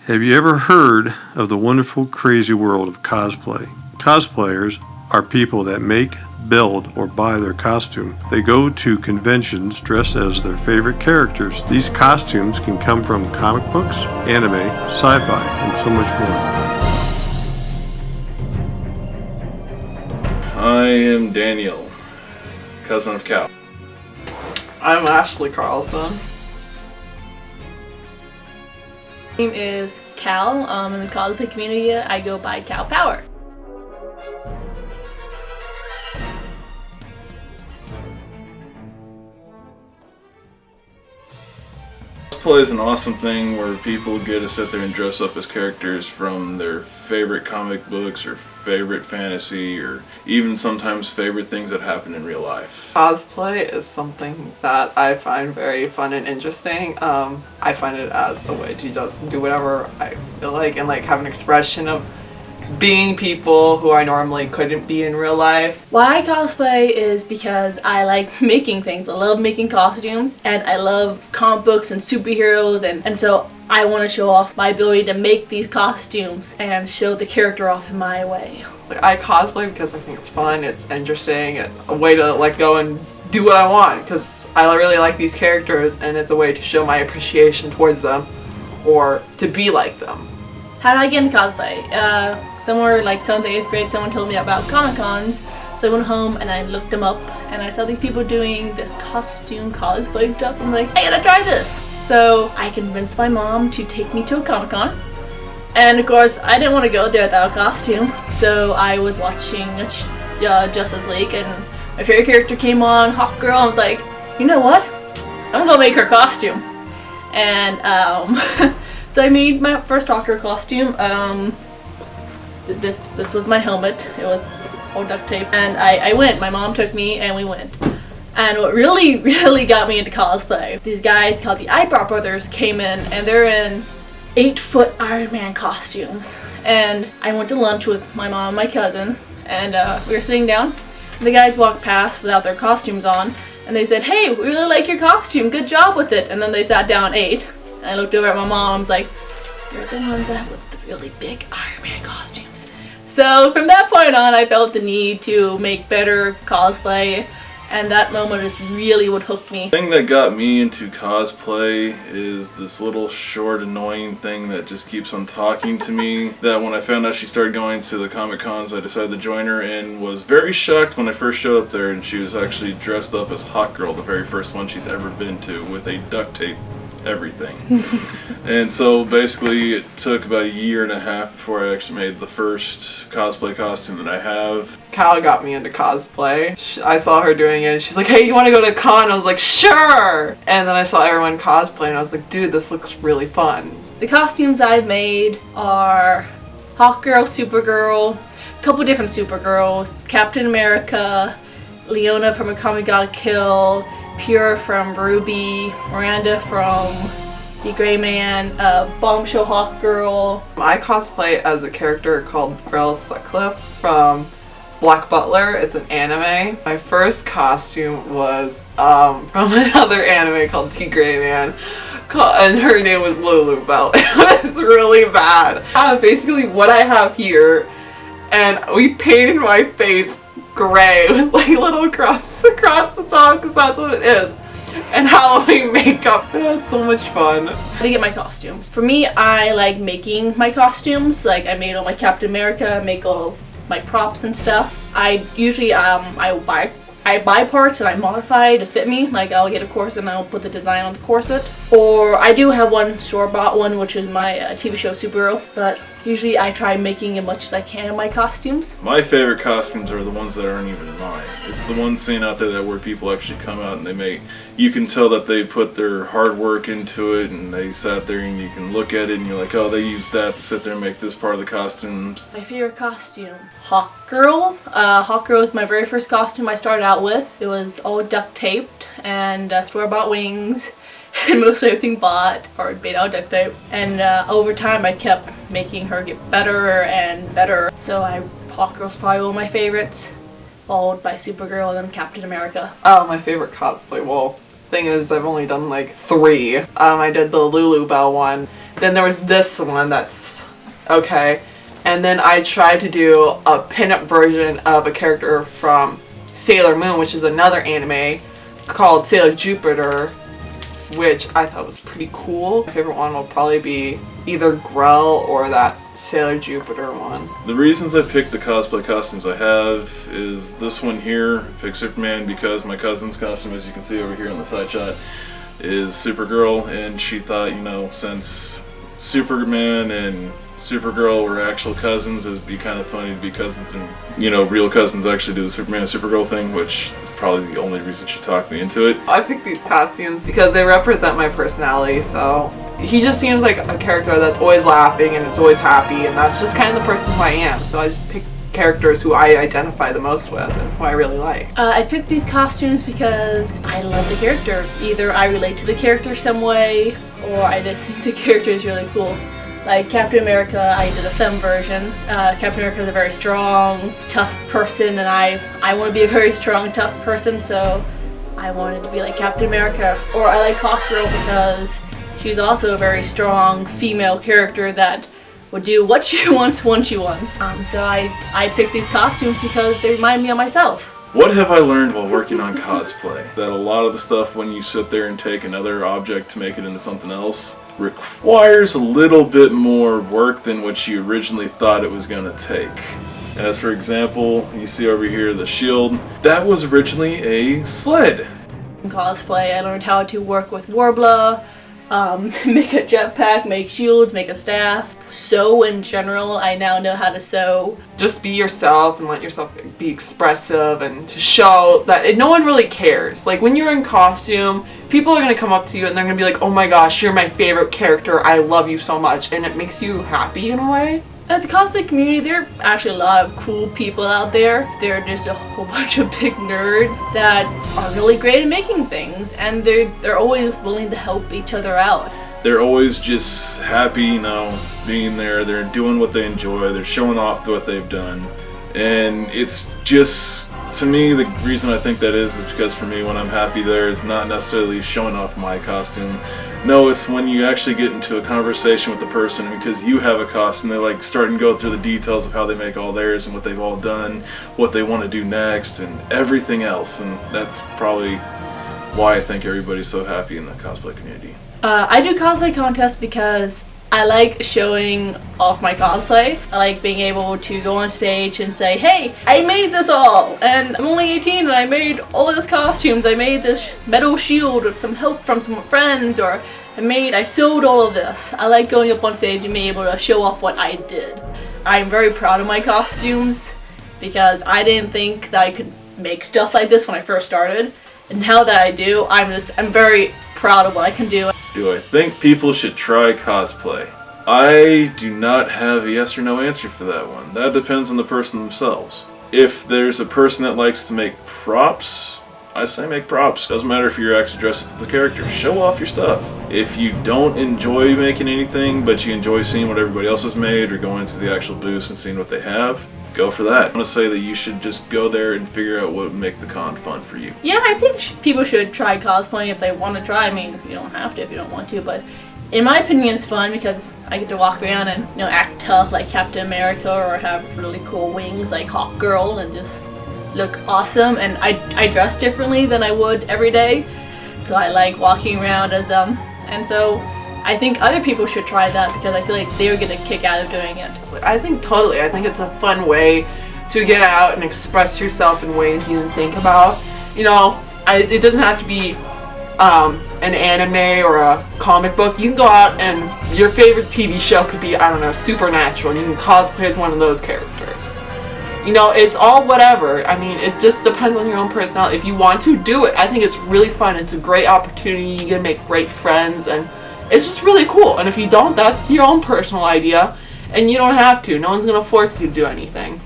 Have you ever heard of the wonderful, crazy world of cosplay? Cosplayers are people that make, build, or buy their costume. They go to conventions dressed as their favorite characters. These costumes can come from comic books, anime, sci-fi, and so much more. I am Daniel, cousin of Cal. I'm Ashley Carlson. My name is Cal. In the cosplay community, I go by Cal Power. Cosplay is an awesome thing where people get to sit there and dress up as characters from their favorite comic books or favorite fantasy or even sometimes favorite things that happen in real life. Cosplay is something that I find very fun and interesting. I find it as a way to just do whatever I feel like and like have an expression of being people who I normally couldn't be in real life. Why I cosplay is because I like making things. I love making costumes and I love comic books and superheroes and so I want to show off my ability to make these costumes and show the character off in my way. I cosplay because I think it's fun, it's interesting, it's a way to like go and do what I want because I really like these characters and it's a way to show my appreciation towards them or to be like them. How did I get into cosplay? Somewhere like 7th or 8th grade, someone told me about Comic Cons, so I went home and I looked them up and I saw these people doing this costume cosplay stuff. I'm like, I gotta try this! So I convinced my mom to take me to a Comic Con. And of course, I didn't want to go there without a costume, so I was watching Justice League and my favorite character came on, Hawkgirl, and I was like, you know what? I'm gonna make her costume. And so I made my first Hawkgirl costume. This was my helmet. It was all duct tape. And I went. My mom took me and we went. And what really got me into cosplay, these guys called the Eyebrow Brothers came in and they're in 8-foot Iron Man costumes. And I went to lunch with my mom and my cousin and we were sitting down. And the guys walked past without their costumes on and they said, hey, we really like your costume. Good job with it. And then they sat down and ate. And I looked over at my mom and I was like, you're the ones that with the really big Iron Man costumes. So from that point on, I felt the need to make better cosplay, and that moment is really what hooked me. The thing that got me into cosplay is this little short annoying thing that just keeps on talking to me, that when I found out she started going to the Comic Cons, I decided to join her and was very shocked when I first showed up there and she was actually dressed up as Hawkgirl, the very first one she's ever been to, with a duct tape everything. And so basically it took about a year and a half before I actually made the first cosplay costume that I have. Cal got me into cosplay. I saw her doing it. She's like, hey, you want to go to a con? I was like, sure! And then I saw everyone cosplay and I was like, dude, this looks really fun. The costumes I've made are Hawkgirl, Supergirl, a couple different Supergirls, Captain America, Leona from A Comic Got Kill, Pure from Ruby, Miranda from The Gray Man, Bombshell Hawkgirl. I cosplay as a character called Grell Sutcliffe from Black Butler. It's an anime. My first costume was from another anime called The Gray Man, and her name was Lulu Bell. It was really bad. Basically what I have here, and we painted my face gray with like little crosses across the top because that's what it is, and Halloween makeup. It's so much fun. How to get my costumes? For me, I like making my costumes. Like I made all my Captain America, make all my props and stuff. I usually I buy parts and I modify to fit me. Like I'll get a corset and I'll put the design on the corset. Or I do have one store-bought one, which is my TV show Supergirl, but usually I try making as much as I can of my costumes. My favorite costumes are the ones that aren't even mine. It's the ones seen out there that where people actually come out and they make, you can tell that they put their hard work into it and they sat there and you can look at it and you're like, oh, they used that to sit there and make this part of the costumes. My favorite costume, Hawkgirl. Hawkgirl was my very first costume I started out with. It was all duct taped and store-bought wings. And mostly everything bought or made out of duct tape. And over time I kept making her get better and better. So Hawkgirl's probably one of my favorites, followed by Supergirl and then Captain America. Oh, my favorite cosplay. Well, thing is I've only done like 3. I did the Lulu Bell one. Then there was this one that's okay. And then I tried to do a pinup version of a character from Sailor Moon, which is another anime called Sailor Jupiter, which I thought was pretty cool. My favorite one will probably be either Grell or that Sailor Jupiter one. The reasons I picked the cosplay costumes I have is this one here. I picked Superman because my cousin's costume, as you can see over here on the side shot, is Supergirl, and she thought, you know, since Superman and Supergirl were actual cousins, it would be kind of funny to be cousins and, you know, real cousins actually do the Superman and Supergirl thing, which is probably the only reason she talked me into it. I picked these costumes because they represent my personality, so he just seems like a character that's always laughing and is always happy, and that's just kind of the person who I am, so I just picked characters who I identify the most with and who I really like. I picked these costumes because I love the character. Either I relate to the character some way, or I just think the character is really cool. Like Captain America, I did a femme version. Captain America is a very strong, tough person, and I want to be a very strong, tough person, so I wanted to be like Captain America. Or I like Hawkgirl because she's also a very strong female character that would do what she wants when she wants. So I picked these costumes because they remind me of myself. What have I learned while working on cosplay? That a lot of the stuff, when you sit there and take another object to make it into something else, requires a little bit more work than what you originally thought it was going to take. As for example, you see over here the shield. That was originally a sled. In cosplay, I learned how to work with Warbler, make a jetpack, make shields, make a staff. Sew in general, I now know how to sew. Just be yourself and let yourself be expressive and to show that no one really cares. Like when you're in costume, people are going to come up to you and they're going to be like, oh my gosh, you're my favorite character, I love you so much, and it makes you happy in a way. At the cosplay community, there are actually a lot of cool people out there. There are just a whole bunch of big nerds that are really great at making things, and they're always willing to help each other out. They're always just happy, you know, being there. They're doing what they enjoy. They're showing off what they've done. And it's just, to me, the reason I think that is because for me, when I'm happy there, it's not necessarily showing off my costume. No, it's when you actually get into a conversation with the person because you have a costume. They like start and go through the details of how they make all theirs and what they've all done, what they want to do next, and everything else. And that's probably why I think everybody's so happy in the cosplay community. I do cosplay contests because I like showing off my cosplay. I like being able to go on stage and say, hey, I made this all, and I'm only 18 and I made all these costumes. I made this metal shield with some help from some friends, or I sewed all of this. I like going up on stage and being able to show off what I did. I'm very proud of my costumes because I didn't think that I could make stuff like this when I first started. And now that I do, I'm very proud of what I can do. Do I think people should try cosplay? I do not have a yes or no answer for that one. That depends on the person themselves. If there's a person that likes to make props, I say make props. Doesn't matter if you're actually dressed up as the character. Show off your stuff. If you don't enjoy making anything, but you enjoy seeing what everybody else has made or going to the actual booths and seeing what they have, go for that. I want to say that you should just go there and figure out what would make the con fun for you. Yeah, I think people should try cosplaying if they want to try. I mean, you don't have to if you don't want to, but in my opinion, it's fun because I get to walk around and, you know, act tough like Captain America or have really cool wings like Hawkgirl and just look awesome. And I dress differently than I would every day, so I like walking around as them. And so I think other people should try that because I feel like they would get a kick out of doing it. I think totally. I think it's a fun way to get out and express yourself in ways you didn't think about. You know, it doesn't have to be an anime or a comic book. You can go out and your favorite TV show could be, I don't know, Supernatural, and you can cosplay as one of those characters. You know, it's all whatever. I mean, it just depends on your own personality. If you want to, do it. I think it's really fun. It's a great opportunity. You can make great friends, and it's just really cool. And if you don't, that's your own personal idea, and you don't have to. No one's going to force you to do anything.